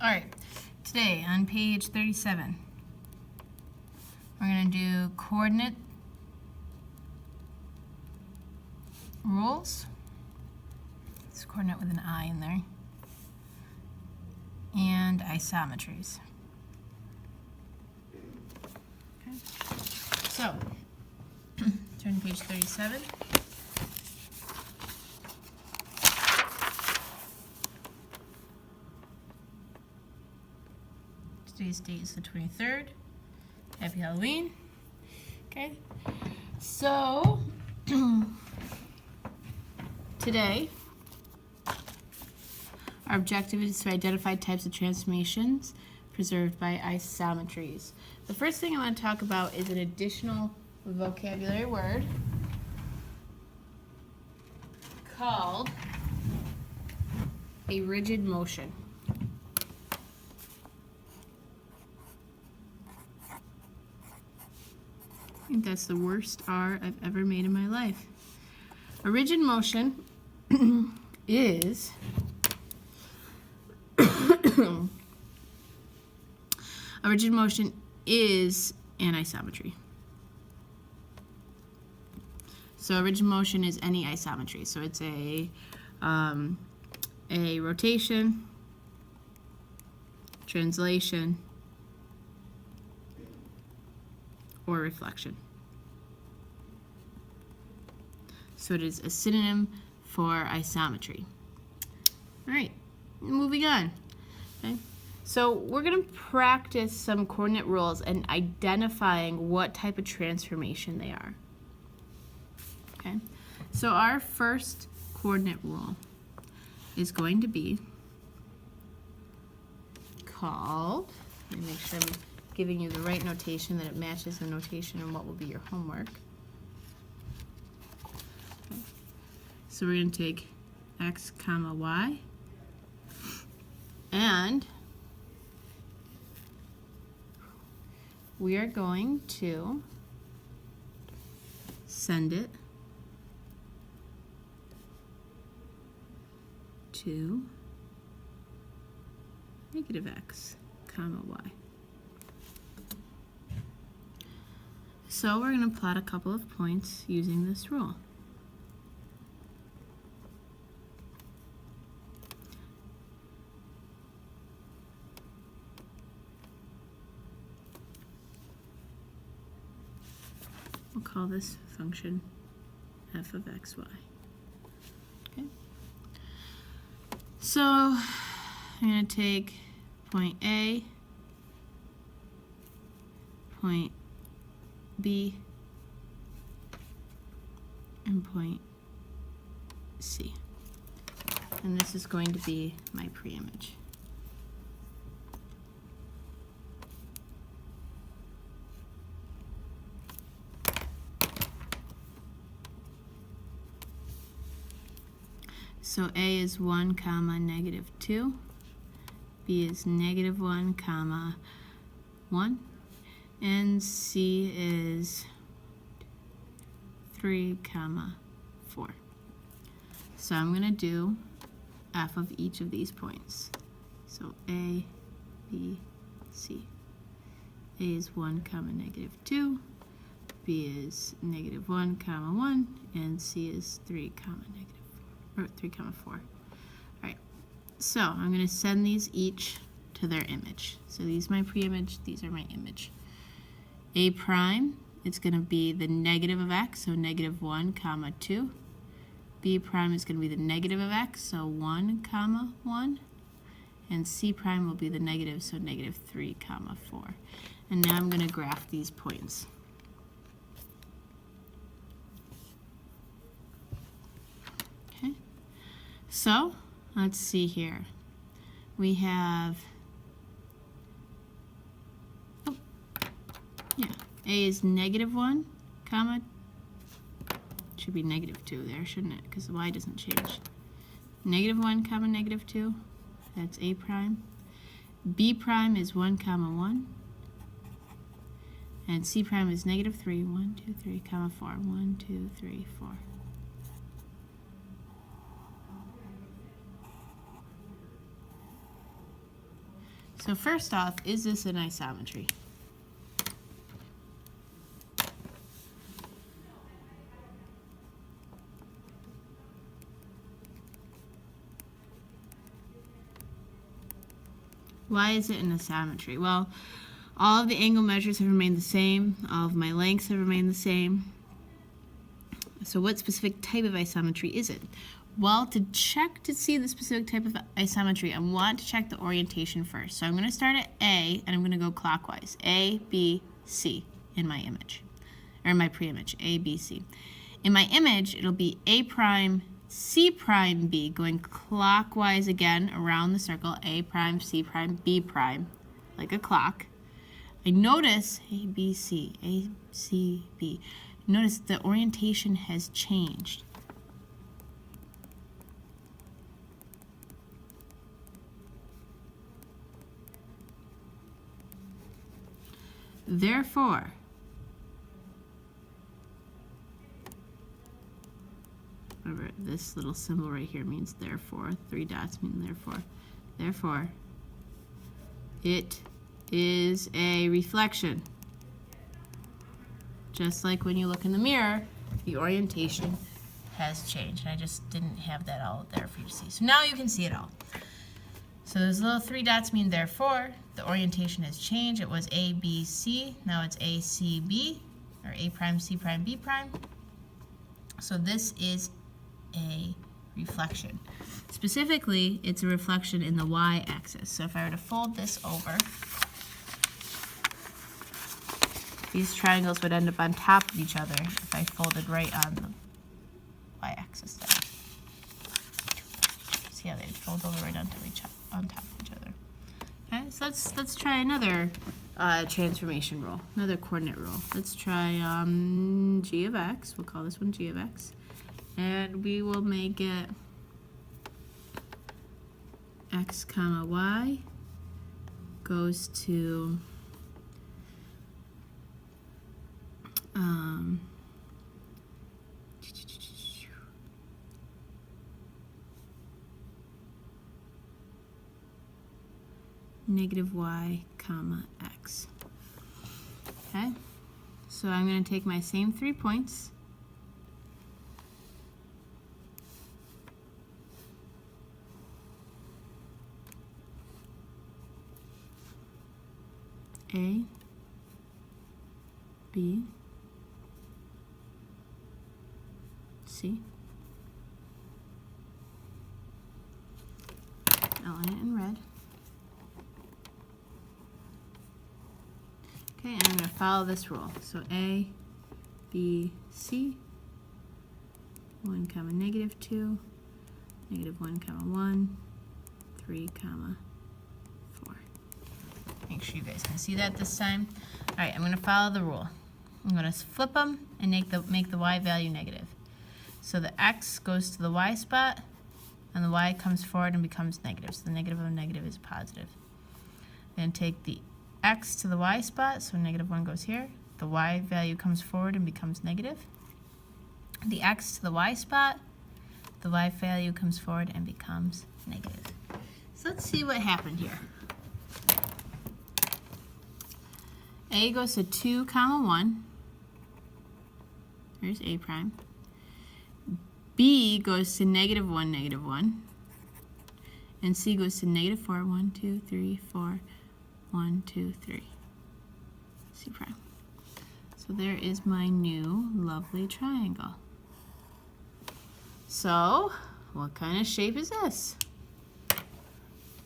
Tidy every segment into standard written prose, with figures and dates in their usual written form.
Alright, today on page 37, we're going to do coordinate rules. It's coordinate with an I in there. And isometries. Okay. So, turn to page 37. Today's date is the 23rd. Happy Halloween. Okay. So, today, our objective is to identify types of transformations preserved by isometries. The first thing I want to talk about is an additional vocabulary word called a rigid motion. I think that's the worst R I've ever made in my life. A rigid motion is a rigid motion is an isometry. So a rigid motion is any isometry. So it's a rotation, translation, or reflection. So it is a synonym for isometry. All right, moving on. Okay. So we're going to practice some coordinate rules and identifying what type of transformation they are. Okay. So our first coordinate rule is going to be called, let me make sure I'm giving you the right notation, that it matches the notation and what will be your homework. Okay. So we're going to take x comma y, and we are going to send it to negative x comma y. So we're going to plot a couple of points using this rule. We'll call this function f of xy. Okay. So I'm going to take point A, point B, and point C. And this is going to be my preimage. So A is 1 comma negative 2, B is negative 1 comma 1, and C is 3 comma 4. So I'm going to do f of each of these points. So A, B, C. A is 1 comma negative 2, B is negative 1 comma 1, and C is 3 comma negative 4, or 3 comma 4. All right, so I'm going to send these each to their image. So these are my preimage, these are my image. A prime, it's going to be the negative of x, so negative 1 comma 2. B prime is going to be the negative of x, so 1 comma 1. And C prime will be the negative, so negative 3 comma 4. And now I'm going to graph these points. Okay, so let's see here. We have, A is negative 1 comma, should be negative 2 there, shouldn't it? Because the y doesn't change. Negative 1 comma negative 2, that's A prime. B prime is 1 comma 1. And C prime is negative 3, 1, 2, 3, comma 4, 1, 2, 3, 4. So first off, is this an isometry? Why is it an isometry? Well, all of the angle measures have remained the same. All of my lengths have remained the same. So what specific type of isometry is it? Well, to check to see the specific type of isometry, I want to check the orientation first. So I'm going to start at A, and I'm going to go clockwise. A, B, C in my image, or in my pre-image, A, B, C. In my image, it'll be A prime, C prime, B, going clockwise again around the circle, A prime, C prime, B prime, like a clock. I notice A, B, C, B. Notice the orientation has changed. Therefore, whatever this little symbol right here means, therefore, 3 dots mean therefore. Therefore, it is a reflection. Just like when you look in the mirror, the orientation has changed. I just didn't have that all there for you to see. So now you can see it all. So those little 3 dots mean therefore. The orientation has changed. It was A, B, C. Now it's A, C, B, or A prime, C prime, B prime. So this is a reflection. Specifically, it's a reflection in the y-axis. So if I were to fold this over, these triangles would end up on top of each other if I folded right on the y-axis there. See how they fold over right on top of each other. Okay, so let's try another transformation rule, another coordinate rule. Let's try g of x. We'll call this one g of x, and we will make it x comma y goes to negative y comma x. Okay, so I'm going to take my same 3 points, A, B, C. I'll line it in red. Okay, and I'm going to follow this rule. So A, B, C, 1 comma negative 2, negative 1 comma 1, 3 comma 4. Make sure you guys can see that this time. All right, I'm going to follow the rule. I'm going to flip them and make the y value negative. So the x goes to the y spot, and the y comes forward and becomes negative. So the negative of negative is positive. Then take the x to the y spot, so negative 1 goes here. The y value comes forward and becomes negative. The x to the y spot, the y value comes forward and becomes negative. So let's see what happened here. A goes to 2 comma 1. There's A prime. B goes to negative 1, negative 1. And C goes to negative 4, 1, 2, 3, 4, 1, 2, 3. C prime. So there is my new lovely triangle. So, what kind of shape is this?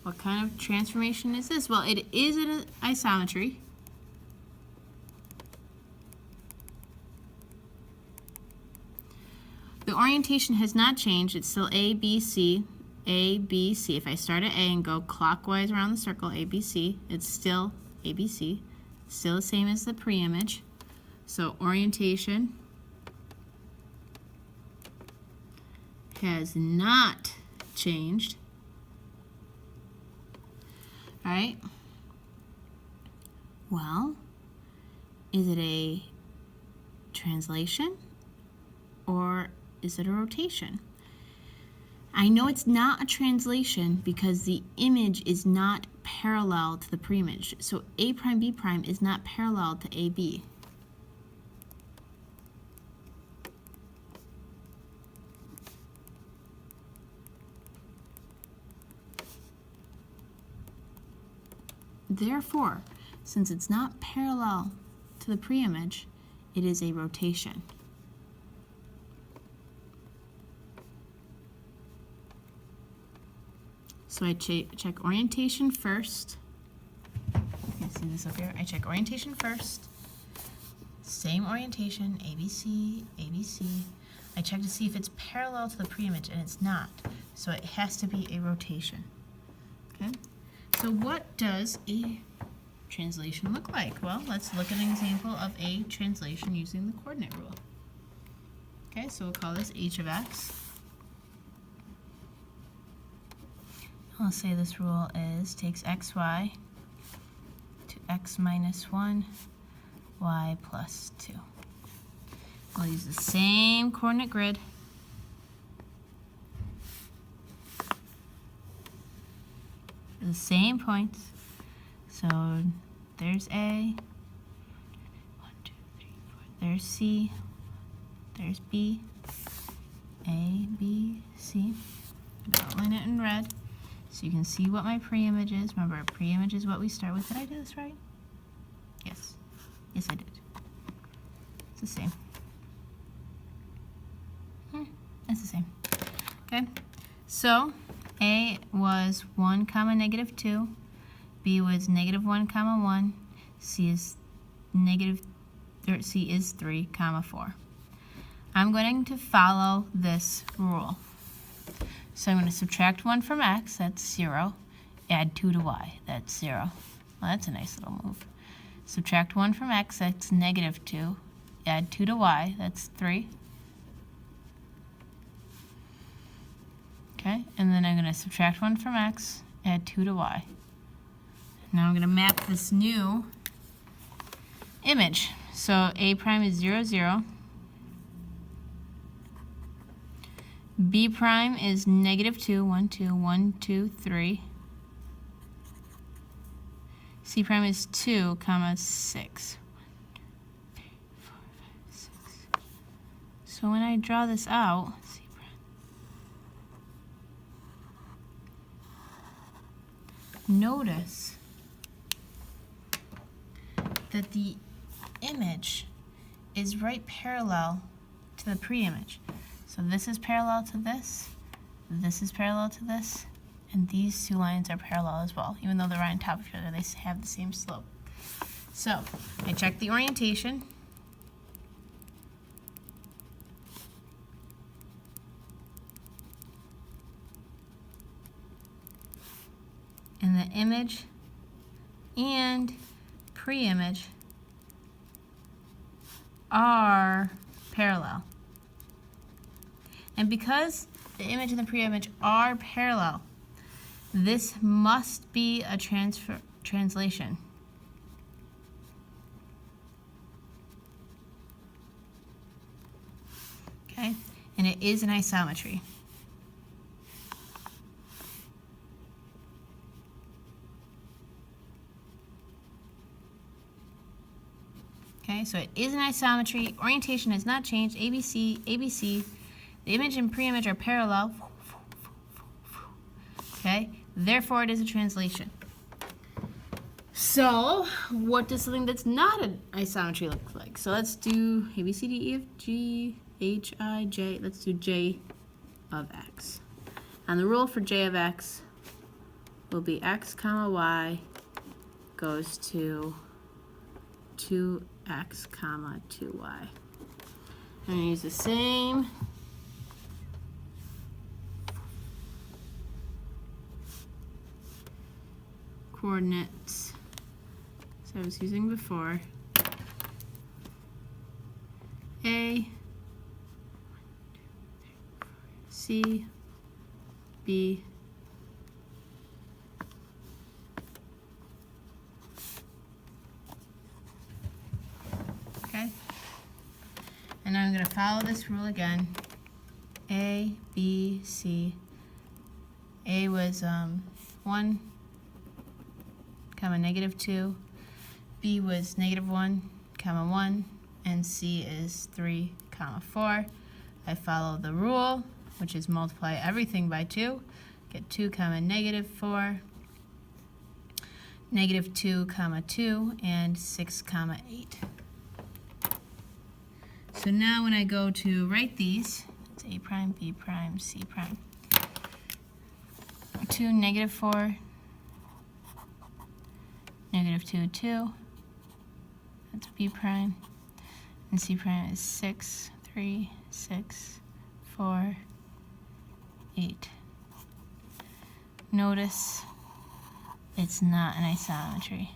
What kind of transformation is this? Well, it is an isometry. The orientation has not changed. It's still A, B, C, A, B, C. If I start at A and go clockwise around the circle, A, B, C, it's still A, B, C. Still the same as the pre-image. So orientation has not changed. All right. Well, is it a translation or is it a rotation? I know it's not a translation because the image is not parallel to the preimage. So A prime B prime is not parallel to AB. Therefore, since it's not parallel to the preimage, it is a rotation. So I check orientation first. You can see this up here. I check orientation first. Same orientation, ABC, ABC. I check to see if it's parallel to the preimage, and it's not. So it has to be a rotation. Okay? So what does a translation look like? Well, let's look at an example of a translation using the coordinate rule. Okay, so we'll call this h of x. I'll say this rule is takes xy to x minus 1, y plus 2. We'll use the same coordinate grid. The same points. So there's A, 1, 2, 3, 4. There's C, there's B, A, B, C. I'm gonna outline it in red so you can see what my preimage is. Remember, a preimage is what we start with. Did I do this right? Yes. Yes, I did. It's the same. It's the same. Okay. So A was 1, negative 2. B was negative 1, 1. C is C is 3, 4. I'm going to follow this rule. So I'm going to subtract 1 from x, that's 0. Add 2 to y, that's 0. Well, that's a nice little move. Subtract 1 from x, that's negative 2. Add 2 to y, that's 3. Okay, and then I'm going to subtract 1 from x, add 2 to y. Now I'm going to map this new image. So A prime is 0, 0. B prime is negative 2, 1, 2, 1, 2, 3. C prime is 2, 6. 1, 2, 3, 4, 5, 6. So when I draw this out, C prime, notice that the image is right parallel to the preimage. So this is parallel to this is parallel to this, and these two lines are parallel as well. Even though they're right on top of each other, they have the same slope. So I check the orientation. And the image and preimage are parallel. And because the image and the preimage are parallel, this must be a translation. Okay? And it is an isometry. Okay, so it is an isometry. Orientation has not changed. ABC, ABC. The image and preimage are parallel. Okay, therefore it is a translation. So, what does something that's not an isometry look like? So let's do A, B, C, D, E, F, G, H, I, J. Let's do J of x. And the rule for J of x will be x, y goes to 2x, 2y. I'm going to use the same coordinates as I was using before. A, C, B, okay? And now I'm going to follow this rule again. A, B, C, A was 1, comma, negative 2. B was negative 1, comma, 1. And C is 3, comma, 4. I follow the rule, which is multiply everything by 2. Get 2, comma, negative 4. Negative 2, comma, 2. And 6, comma, 8. So now when I go to write these, it's A prime, B prime, C prime. 2, negative 4, negative 2, 2. That's B prime. And C prime is 6, 3, 6, 4, 8. Notice it's not an isometry.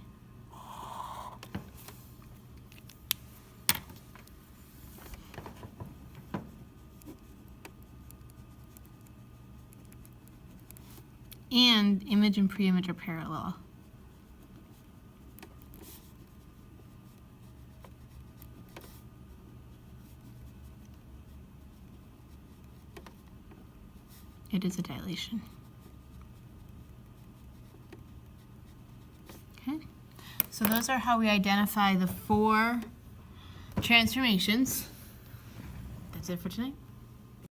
And image and pre-image are parallel. It is a dilation. Okay, so those are how we identify the 4 transformations. That's it for tonight.